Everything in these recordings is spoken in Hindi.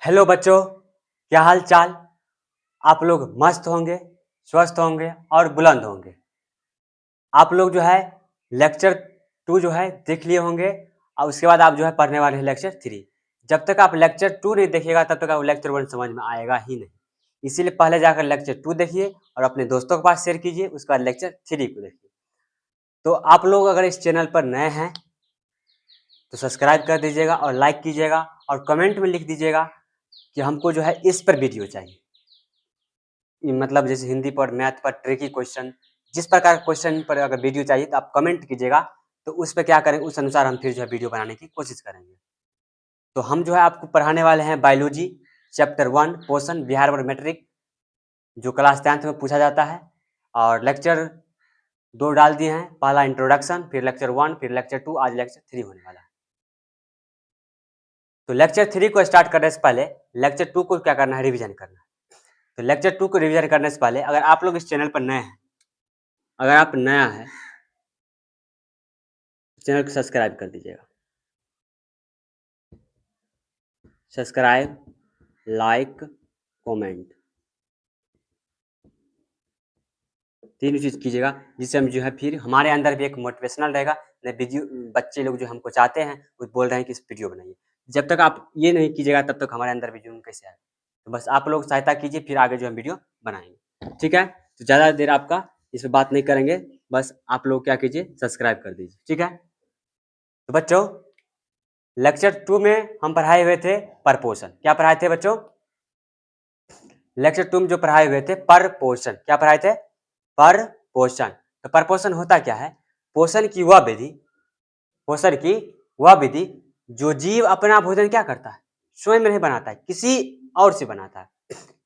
हेलो बच्चों, क्या हाल चाल। आप लोग मस्त होंगे, स्वस्थ होंगे और बुलंद होंगे। आप लोग जो है लेक्चर 2 जो है देख लिए होंगे और उसके बाद आप जो है पढ़ने वाले हैं लेक्चर 3। जब तक आप लेक्चर 2 नहीं देखिएगा तब तक आप लेक्चर 1 समझ में आएगा ही नहीं। इसीलिए पहले जाकर लेक्चर 2 देखिए और अपने दोस्तों के पास शेयर कीजिए, उसके बाद लेक्चर 3 को देखिए। तो आप लोग अगर इस चैनल पर नए हैं तो सब्सक्राइब कर दीजिएगा और लाइक कीजिएगा और कमेंट में लिख दीजिएगा कि हमको जो है इस पर वीडियो चाहिए। मतलब जैसे हिंदी पर, मैथ पर, ट्रिकी क्वेश्चन, जिस प्रकार के क्वेश्चन पर अगर वीडियो चाहिए तो आप कमेंट कीजिएगा। तो उस पर क्या करें, उस अनुसार हम फिर जो है वीडियो बनाने की कोशिश करेंगे। तो हम जो है आपको पढ़ाने वाले हैं बायोलॉजी चैप्टर 1 पोषण बिहार बोर्ड मैट्रिक, जो क्लास 10th में पूछा जाता है। और लेक्चर 2 डाल दिए हैं, पहला इंट्रोडक्शन, फिर लेक्चर 1, फिर लेक्चर 2, आज लेक्चर 3 होने वाला है। तो लेक्चर 3 को स्टार्ट करने से पहले लेक्चर 2 को क्या करना है, रिविजन करना है। तो लेक्चर 2 को रिविजन करने से पहले अगर आप लोग इस चैनल पर नए हैं, अगर आप नया है चैनल को सब्सक्राइब कर दीजिएगा। सब्सक्राइब, लाइक, कमेंट, तीनों चीज़ कीजिएगा, जिससे हम जो है फिर हमारे अंदर भी एक मोटिवेशनल रहेगा। न वीडियो बच्चे लोग जो हमको चाहते हैं वो बोल रहे हैं कि इस वीडियो बनाइए। जब तक आप ये नहीं कीजिएगा तब तक हमारे अंदर भी जुनून कैसे आएगा। तो बस आप लोग सहायता कीजिए, फिर आगे जो हम वीडियो बनाएंगे। ठीक है, तो ज़्यादा देर आपका इस पर बात नहीं करेंगे, बस आप लोग क्या कीजिए, सब्सक्राइब कर दीजिए। ठीक है, तो बच्चों लेक्चर 2 में हम पढ़ाए हुए थे परपोषण। क्या पढ़ाए थे बच्चों? लेक्चर 2 में जो पढ़ाए हुए थे परपोषण। क्या पढ़ाए थे? परपोषण। तो परपोषण होता क्या है? पोषण की वह विधि, पोषण की वह विधि जो जीव अपना भोजन क्या करता है, स्वयं नहीं बनाता है, किसी और से बनाता है,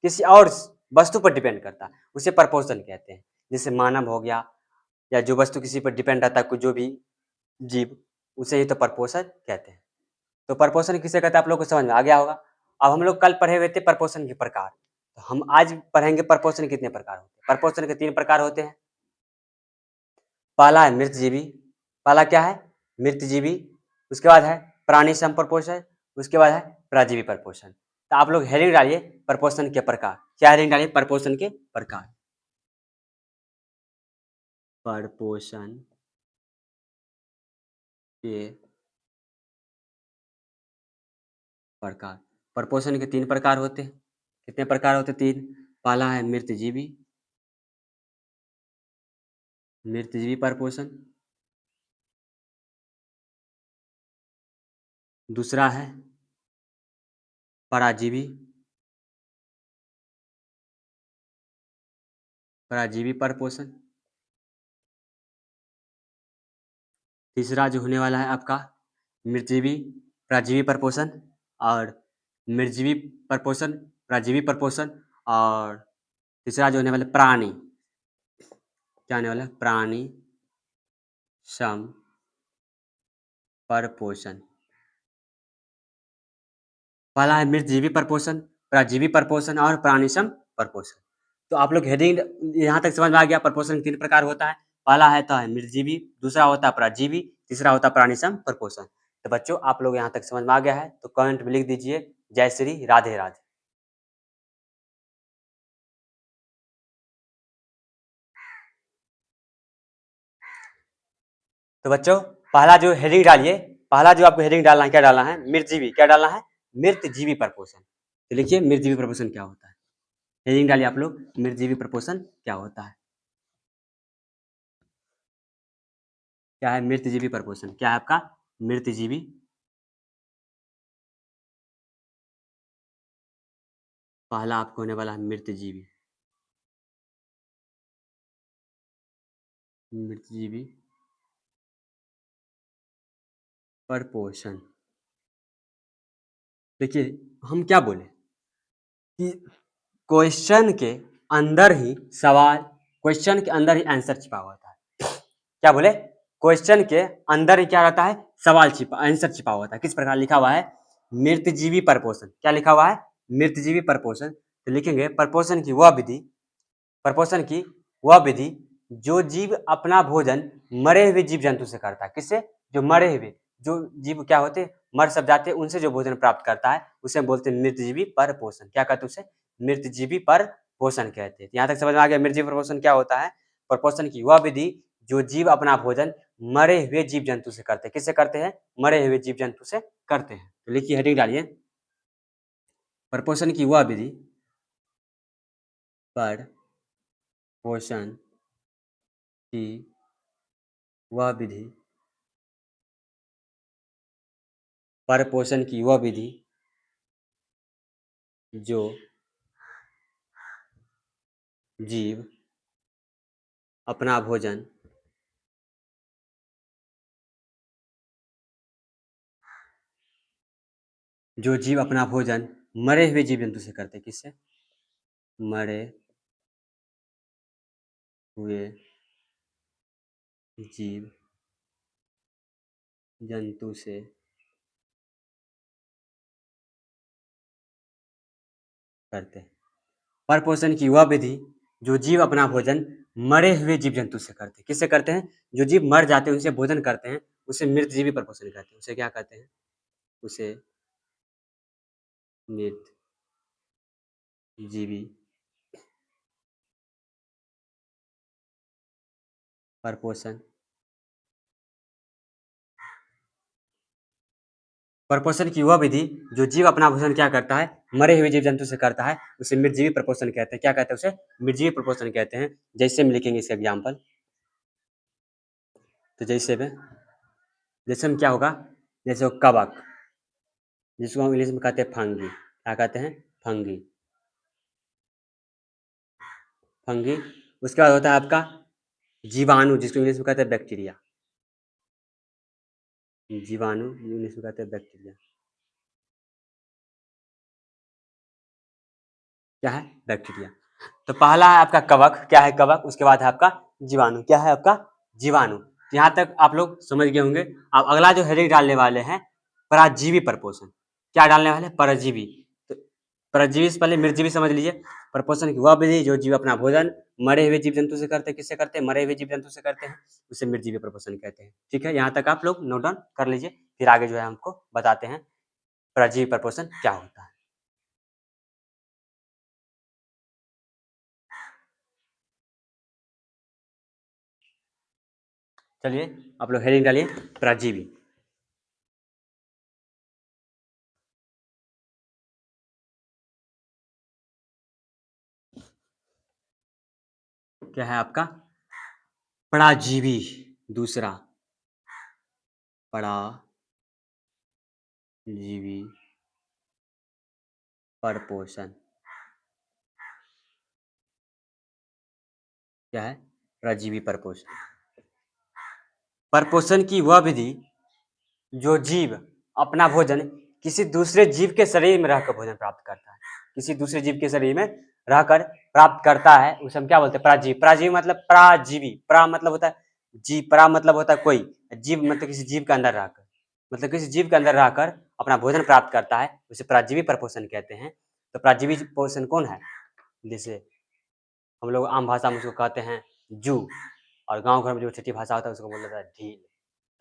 किसी और वस्तु पर डिपेंड करता है, उसे परपोषण कहते हैं। जैसे मानव हो गया, या जो वस्तु किसी पर डिपेंड रहता है, कोई जो भी जीव, उसे ही तो परपोषण कहते हैं। तो परपोषण किसे कहते हैं आप लोग को समझ में आ गया होगा। अब हम लोग कल पढ़े हुए थे परपोषण के प्रकार, तो हम आज पढ़ेंगे परपोषण कितने प्रकार होते हैं। परपोषण के 3 प्रकार होते हैं। पहला है मृतजीवी, पहला क्या है? मृतजीवी। उसके बाद है प्राणी संप्रपोषण, उसके बाद है परजीवी परपोषण। तो आप लोग हेडिंग डालिए परपोषण के प्रकार। क्या हेडिंग डालिए? परपोषण के प्रकार। परपोषण के प्रकार। परपोषण के 3 प्रकार होते हैं। कितने प्रकार होते हैं? 3। पहला है मृतजीवी, मृतजीवी परपोषण। दूसरा है पराजीवी, पराजीवी परपोषण। तीसरा जो होने वाला है आपका मृतजीवी परजीवी परपोषण, और मृतजीवी परपोषण, परजीवी परपोषण, और तीसरा जो होने वाला प्राणी, क्या होने वाला है? प्राणी सम परपोषण। पहला है मृतजीवी परपोषण, परजीवी परपोषण और प्राणीसम परपोषण। तो आप लोग हेडिंग यहाँ तक समझ में आ गया। परपोषण 3 प्रकार होता है। पहला है तो है मृतजीवी, दूसरा होता है परजीवी, तीसरा होता है प्राणीसम परपोषण। तो बच्चों आप लोग यहाँ तक समझ में आ गया है तो कमेंट में लिख दीजिए जय श्री राधे राधे। तो बच्चों पहला जो हेडिंग डालिए, पहला जो आपको हेडिंग डालना है, क्या डालना है? मृतजीवी। क्या डालना है? मृतजीवी परपोषण। तो लिखिए मृतजीवी परपोषण क्या होता है। हेडिंग डालिए आप लोग, मृतजीवी परपोषण क्या होता है। क्या है मृतजीवी परपोषण? क्या है आपका मृतजीवी? पहला आपको होने वाला है मृतजीवी, मृतजीवी परपोषण। देखिए हम क्या बोले कि क्वेश्चन के अंदर ही सवाल, क्वेश्चन के अंदर ही आंसर छिपा होता है। क्या बोले? क्वेश्चन के अंदर ही क्या रहता है? सवाल छिपा, आंसर छिपा होता है। किस प्रकार लिखा हुआ है? मृतजीवी परपोषण। क्या लिखा हुआ है? मृतजीवी परपोषण। तो लिखेंगे परपोषण की वह विधि, परपोषण की वह विधि जो जीव अपना भोजन मरे हुए जीव जंतु से करता है। किससे? जो मरे हुए जो जीव क्या होते हैं, मर सब जाते हैं, उनसे जो भोजन प्राप्त करता है उसे हम बोलते हैं मृतजीवी पर पोषण। क्या कहते हैं उसे? मृतजीवी पर पोषण कहते हैं। यहाँ तक समझ में आ गया मृतजीवी पर पोषण क्या होता है? प्रपोषण की वह विधि जो जीव अपना भोजन मरे हुए जीव जंतु से करते हैं। किससे करते हैं? मरे हुए जीव जंतु से करते हैं। तो लिखिए, हेडिंग डालिए, प्रपोषण की वह विधि पर पोषण की वह विधि पर पोषण की वह विधि जो जीव अपना भोजन मरे हुए जीव जंतु से करते हैं। किससे? मरे हुए जीव जंतु से करते हैं। पर पोषण की वह विधि जो जीव अपना भोजन मरे हुए जीव जंतु से करते हैं। किससे करते हैं? जो जीव मर जाते हैं उनसे भोजन करते हैं, उसे मृतजीवी पर पोषण कहते हैं। उसे क्या कहते हैं? उसे मृतजीवी पर पोषण। प्रपोषण की वह विधि जो जीव अपना भोजन क्या करता है? मरे हुए जीव जंतु से करता है, उसे मृतजीवी प्रपोषण कहते हैं। क्या कहते हैं उसे? मृतजीवी प्रपोषण कहते हैं। जैसे हम लिखेंगे इसका एग्जाम्पल, तो जैसे हम क्या होगा, जैसे कवक, जिसको हम इंग्लिश में कहते हैं फंगी। क्या कहते हैं? फंगी। फंगी। उसके बाद होता है आपका जीवाणु, जिसको इंग्लिश में कहते हैं बैक्टीरिया। जीवाणु इंग्लिश में कहते हैं बैक्टीरिया। क्या है? बैक्टीरिया। तो पहला है आपका कवक। क्या है? कवक। उसके बाद है आपका जीवाणु। क्या है आपका? जीवाणु। यहाँ तक आप लोग समझ गए होंगे। अब अगला जो हेडिंग डालने वाले हैं, पराजीवी प्रपोषण। क्या डालने वाले हैं? परजीवी। तो परजीवी से पहले मृतजीवी समझ लीजिए। प्रपोषण की वह विधि जो जीव अपना भोजन मरे हुए जीव जंतु से करते हैं। किससे करते हैं? मरे हुए जीव जंतु से करते हैं, उसे मृतजीवी प्रपोषण कहते हैं। ठीक है, यहाँ तक आप लोग नोट डाउन कर लीजिए, फिर आगे जो है हमको बताते हैं परजीवी प्रपोषण क्या होता है। चलिए, आप लोग हेडिंग डालिए, परजीवी। क्या है आपका? पराजीवी। दूसरा, पराजीवी परपोषण। क्या है? परजीवी परपोषण। परपोषण की वह विधि जो जीव अपना भोजन किसी दूसरे जीव के शरीर में रहकर भोजन प्राप्त करता है। किसी दूसरे जीव के शरीर में रहकर प्राप्त करता है, उसे हम क्या बोलते हैं? पराजीवी। पराजीवी मतलब पराजीवी। परा मतलब होता है जीव, परा मतलब होता है कोई, जीव मतलब किसी जीव के अंदर रहकर, मतलब किसी जीव के अंदर रहकर अपना भोजन प्राप्त करता है, उसे पराजीवी परपोषण कहते हैं। तो पराजीवी पोषण कौन है? जैसे हम लोग आम भाषा में उसको कहते हैं जू, और गांव घर में जो छठी भाषा होता है उसको बोला जाता है ढील।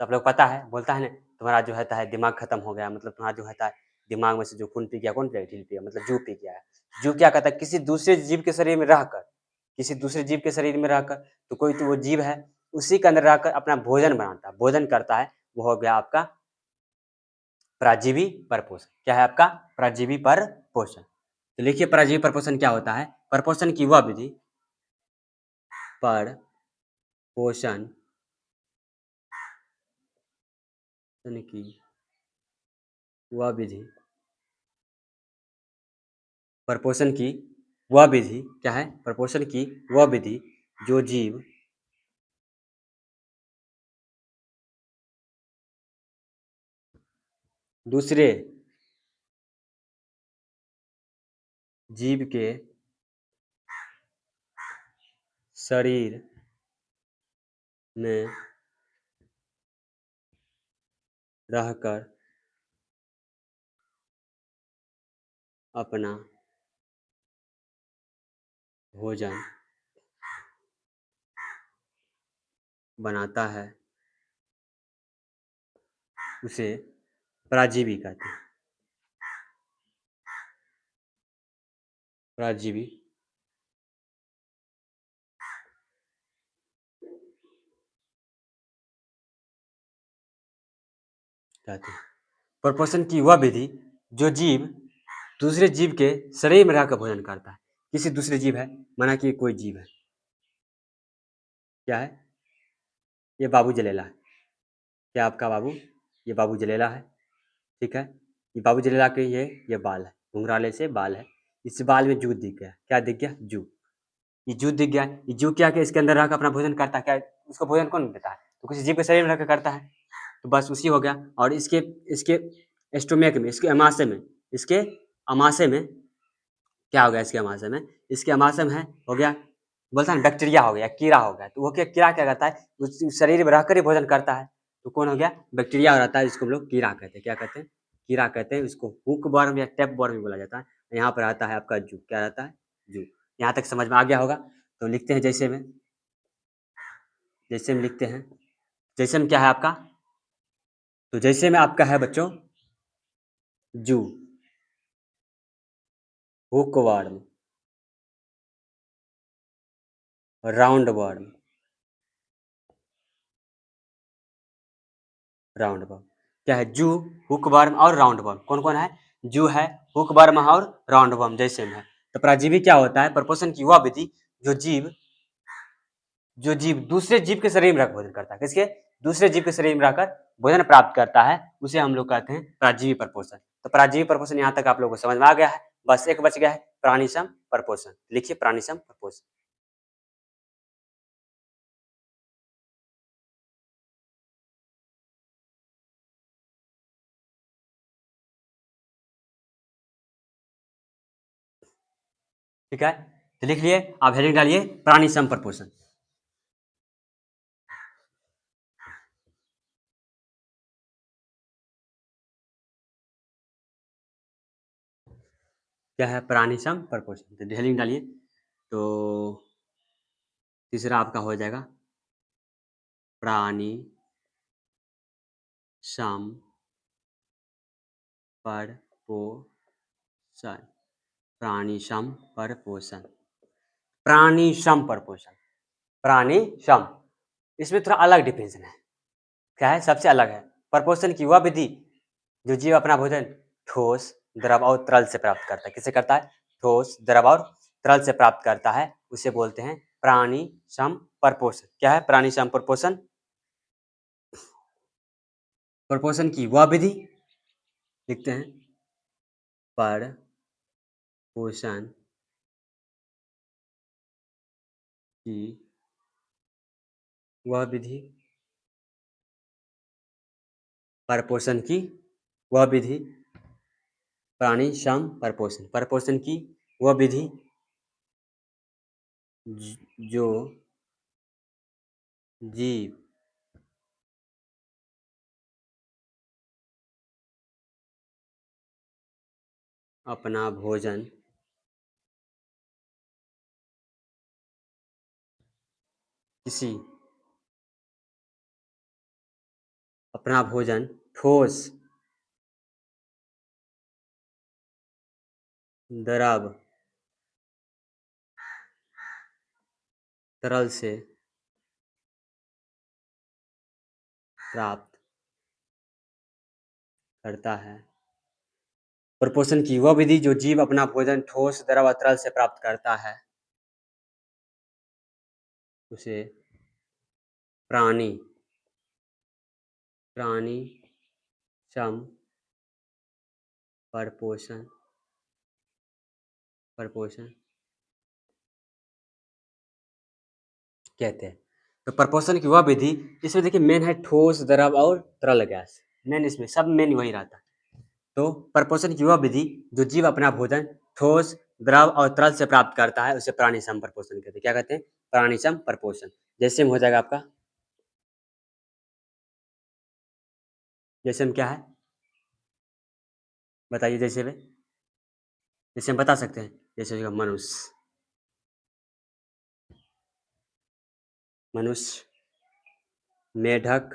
तो आप लोग पता है, बोलता है ना, तुम्हारा जो है दिमाग खत्म हो गया, मतलब तुम्हारा जो है दिमाग में से जो खून पी गया, कौन पिया? ढील पिया, मतलब जू पी गया है। जू क्या कहता है? किसी दूसरे जीव के शरीर में रहकर, किसी दूसरे जीव के शरीर में रहकर, तो कोई तो वो जीव है, उसी के अंदर रहकर अपना भोजन बनाता है, भोजन करता है, वो हो गया आपका पराजीवी परपोषण। क्या है आपका? पराजीवी परपोषण। तो लिखिए, पराजीवी परपोषण क्या होता है? परपोषण की वह विधि, पर पोषण की वह विधि, प्रपोषण की वह विधि। क्या है? प्रपोषण की वह विधि जो जीव दूसरे जीव के शरीर में रहकर अपना भोजन बनाता है, उसे पराजीवी कहते हैं। पराजीवी कहते हैं। प्रपोषण की वह विधि जो जीव दूसरे जीव के शरीर में रहकर भोजन करता है। किसी दूसरे जीव है, माना कि कोई जीव है, क्या है, ये बाबू जलेला है, क्या आपका बाबू, ये बाबू जलेला है, ठीक है। ये बाबू जलेला के ये बाल है, घुंघराले से बाल है, इस बाल में जू दिख गया, क्या दिख गया, जू। ये जू दिख गया, ये जू क्या इसके अंदर रहकर अपना भोजन करता है, क्या उसको भोजन कौन देता है, तो किसी जीव के शरीर में रहकर करता है, तो बस उसी हो गया। और इसके इसके स्टोमेक में, इसके अमाशय में क्या हो गया, इसके अमाशय में है, हो गया, बोलता है ना बैक्टीरिया हो गया, कीड़ा हो गया, तो वो क्या कीड़ा क्या करता है, उस शरीर में रहकर ही भोजन करता है, तो कौन हो गया, बैक्टीरिया रहता है, जिसको हम लोग कीड़ा कहते हैं, क्या कहते हैं, कीड़ा कहते हैं। उसको हुक वर्म या टेप वर्म भी बोला जाता है। यहाँ पर आता है आपका जू, क्या रहता है, जू। यहाँ तक समझ में आ गया होगा। तो लिखते हैं जैसे में लिखते हैं, जैसे में क्या है आपका, तो जैसे में आपका है बच्चों जू, hook worm, round worm, round worm क्या है, जू, हुक वर्म और राउंड वर्म। कौन कौन है, जू है, हुक वर्म और राउंड वर्म जैसे में है। तो परजीवी क्या होता है, प्रपोषण की वह विधि जो जीव दूसरे जीव के शरीर में रहकर भोजन करता है, किसके, दूसरे जीव के शरीर में रहकर भोजन प्राप्त करता है, उसे हम लोग कहते हैं पराजीवी प्रपोषण। तो पराजीवी प्रपोषण यहाँ तक आप लोगों को समझ में आ गया है। बस एक बच गया है, प्राणिसम प्रपोषण। लिखिए प्राणिसम प्रपोषण। ठीक है, तो लिख लिए, आप हेडिंग डालिए प्राणिसम प्रपोषण। क्या है, प्राणिसम प्रपोषण, तो हेडिंग डालिए। तो तीसरा आपका हो जाएगा प्राणी सम परपोषण। प्राणी सम परपोषण, प्राणी सम परपोषण, प्राणी सम, इसमें थोड़ा अलग डिफिनेशन है। क्या है, सबसे अलग है। परपोषण की वह विधि जो जीव अपना भोजन ठोस, द्रव और तरल से प्राप्त करता है। किससे करता है, ठोस, द्रव और तरल से प्राप्त करता है, उसे बोलते हैं प्राणी सम परपोषण। क्या है, प्राणी सम परपोषण। परपोषण की वह विधि, लिखते हैं पर पोषण की वह विधि, परपोषण की वह विधि, प्राणी सम परपोषण, परपोषण की वह विधि जो जीव अपना भोजन किसी अपना भोजन ठोस, द्रव, तरल से प्राप्त करता है। प्रपोषण की वह विधि जो जीव अपना भोजन ठोस, द्रव और तरल से प्राप्त करता है, उसे प्राणी प्राणी सम परपोषण परपोषण कहते हैं। तो प्रपोषण की वह विधि, इसमें देखिए मेन है ठोस, द्रव और तरल गैस, मेन इसमें सब मेन वही रहता है। तो प्रपोषण की वह विधि जो जीव अपना भोजन ठोस, द्रव और तरल से प्राप्त करता है, उसे प्राणिसम प्रपोषण कहते हैं। क्या कहते हैं, प्राणिसम प्रपोषण। जैसे में हो जाएगा आपका, जैसे में क्या है, बताइए, जैसे हम बता सकते हैं, जैसे हो जाएगा मनुष्य, मेढक,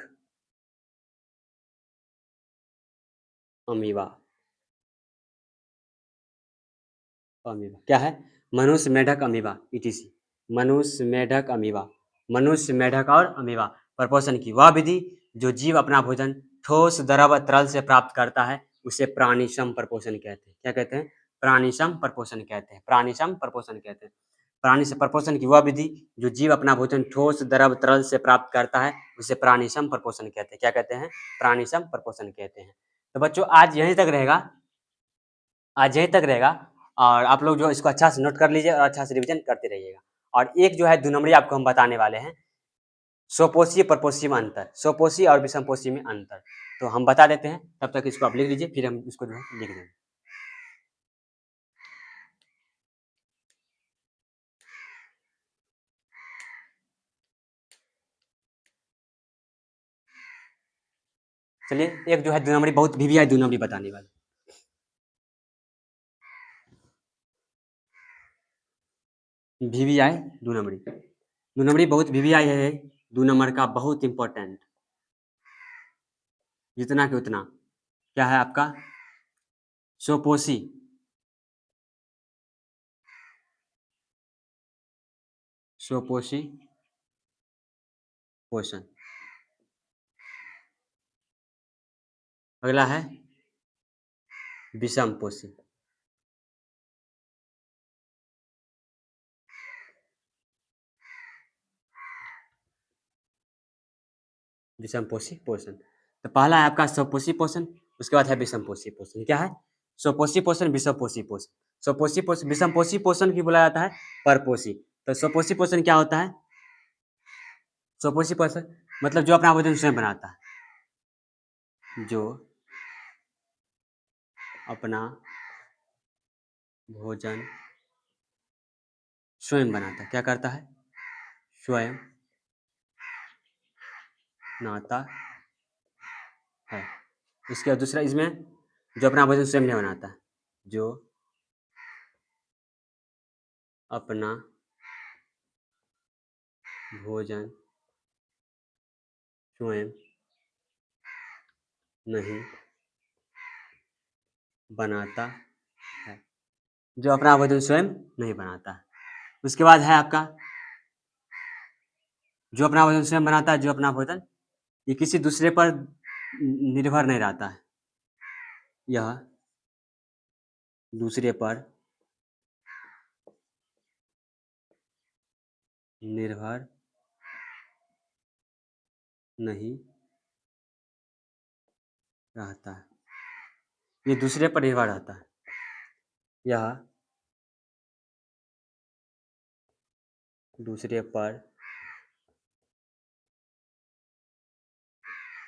अमीबा। अमीबा क्या है? मनुष्य, मेढक, अमीबा, ईटीसी। मनुष्य, मेढक, अमीबा। मनुष्य, मेढक और अमीबा। प्रपोषण की वह विधि जो जीव अपना भोजन ठोस, द्रव, तरल से प्राप्त करता है उसे प्राणिसम प्रपोषण कहते हैं। क्या कहते हैं? प्राणिसम प्रपोषण कहते हैं। प्राणिसम प्रपोषण कहते हैं। प्राणी से प्रपोषण की वह विधि जो जीव अपना भोजन ठोस, द्रव, तरल से प्राप्त करता है उसे प्राणिसम प्रपोषण कहते हैं। क्या कहते हैं? प्राणिसम प्रपोषण कहते हैं। तो बच्चों आज यहीं तक रहेगा। आज यहीं तक रहेगा और आप लोग जो इसको अच्छा से नोट कर लीजिए और अच्छा से रिवीजन करते रहिएगा। और एक जो है 2 नंबरी आपको हम बताने वाले हैं, स्वपोषी परपोषी में अंतर, स्वपोषी और विषमपोषी में अंतर। तो हम बता देते हैं, तब तक इसको आप लिख लीजिए, फिर हम इसको जो है लिख देंगे। चलिए एक जो है 2 नंबरी बहुत वीवीआई 2 नंबरी बताने वाले। वीवीआई 2 नंबरी। 2 नंबरी बहुत वीवीआई है, 2 नंबर का बहुत इंपॉर्टेंट। जितना कि उतना। क्या है आपका? स्वपोषी, स्वपोषी पोषण। अगला है विषमपोषी। विषमपोषी पोषण। तो पहला है आपका स्वपोषी पोषण, उसके बाद है विषमपोषी पोषण। क्या है? स्वपोषी पोषण, विषमपोषी पोषण। स्वपोषी पोषण, विषमपोषी पोषण की बोला जाता है परपोषी। तो स्वपोषी पोषण क्या होता है? स्वपोषी पोषण मतलब जो अपना भोजन स्वयं बनाता है, जो अपना भोजन स्वयं बनाता है। क्या करता है? स्वयं बनाता है। इसके बाद दूसरा इसमें जो अपना भोजन स्वयं नहीं बनाता है, जो अपना भोजन स्वयं नहीं बनाता है, जो अपना भोजन स्वयं नहीं बनाता है। उसके बाद है आपका जो अपना भोजन स्वयं बनाता है, जो अपना भोजन ये किसी दूसरे पर निर्भर नहीं रहता है, यह दूसरे पर निर्भर नहीं रहता है। ये दूसरे पर निर्भर रहता है, यह दूसरे पर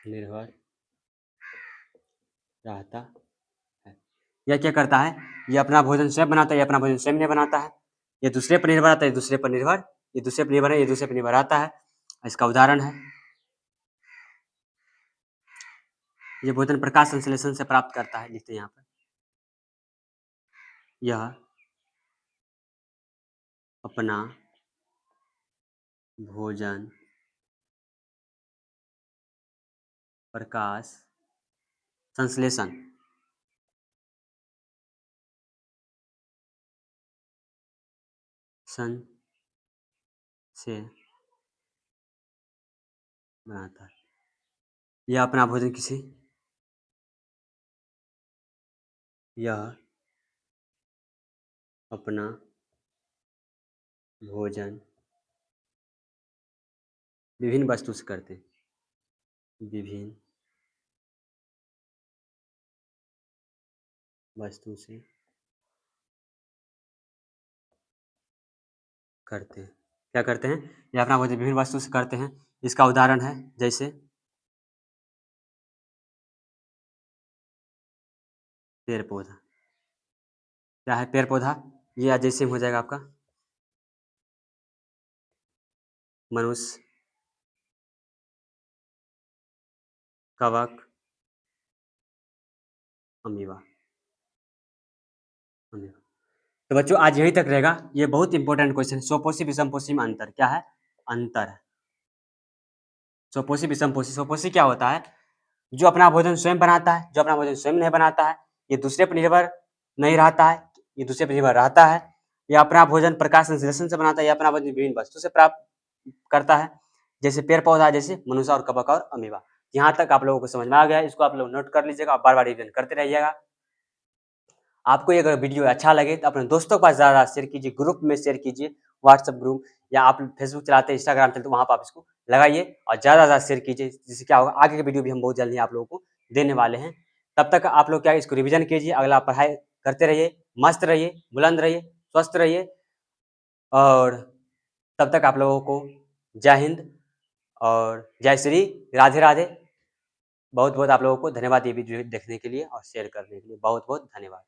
निर्भर रहता है। यह क्या करता है? ये अपना भोजन स्वयं बनाता है, ये अपना भोजन स्वयं नहीं बनाता है। ये दूसरे पर निर्भर रहता है, ये दूसरे पर निर्भर, ये दूसरे पर निर्भर है, ये दूसरे पर निर्भर रहता है। इसका उदाहरण है, ये भोजन प्रकाश संश्लेषण से प्राप्त करता है, लिखते हैं यहाँ पर। यह अपना भोजन प्रकाश संश्लेषण से बनाता है। यह अपना भोजन यह अपना भोजन विभिन्न वस्तु से करते हैं, विभिन्न वस्तु से करते हैं। क्या करते हैं? ये अपना भोजन विभिन्न वस्तु से करते हैं। इसका उदाहरण है जैसे पेड़ पौधा। क्या है पेड़ पौधा? ये जैसे हो जाएगा आपका मनुष्य, कवक, अमीबा। अमीबा। तो बच्चों आज यहीं तक रहेगा। ये बहुत इंपॉर्टेंट क्वेश्चन, स्वपोषी विषमपोषी में अंतर क्या है? अंतर है स्वपोषी विषमपोषी। स्वपोषी क्या होता है? जो अपना भोजन स्वयं बनाता है, जो अपना भोजन स्वयं नहीं बनाता है, ये दूसरे पर निर्भर नहीं रहता है, ये दूसरे पर निर्भर रहता है। ये अपना भोजन प्रकाश संश्लेषण से बनाता है, ये अपना भोजन विभिन्न वस्तु से प्राप्त करता है, जैसे पेड़-पौधा, जैसे मनुष्य और कवक और अमीबा। यहाँ तक आप लोगों को समझ में आ गया है, इसको आप लोग नोट कर लीजिएगा और बार-बार रिवीजन करते रहिएगा। आपको ये अगर वीडियो अच्छा लगे तो अपने दोस्तों के पास ज़्यादा शेयर कीजिए, ग्रुप में शेयर कीजिए, व्हाट्सएप ग्रुप या आप फेसबुक चलाते हैं, इंस्टाग्राम चलाते हैं, तो वहाँ पर आप इसको लगाइए और ज़्यादा से ज़्यादा शेयर कीजिए, जिससे क्या होगा आगे की वीडियो भी हम बहुत जल्दी आप लोगों को देने वाले हैं। तब तक आप लोग क्या है इसको रिवीजन कीजिए, अगला पढ़ाई करते रहिए, मस्त रहिए, बुलंद रहिए, स्वस्थ रहिए और तब तक आप लोगों को जय हिंद और जय श्री राधे-राधे। बहुत-बहुत आप लोगों को धन्यवाद ये वीडियो देखने के लिए और शेयर करने के लिए। बहुत-बहुत धन्यवाद।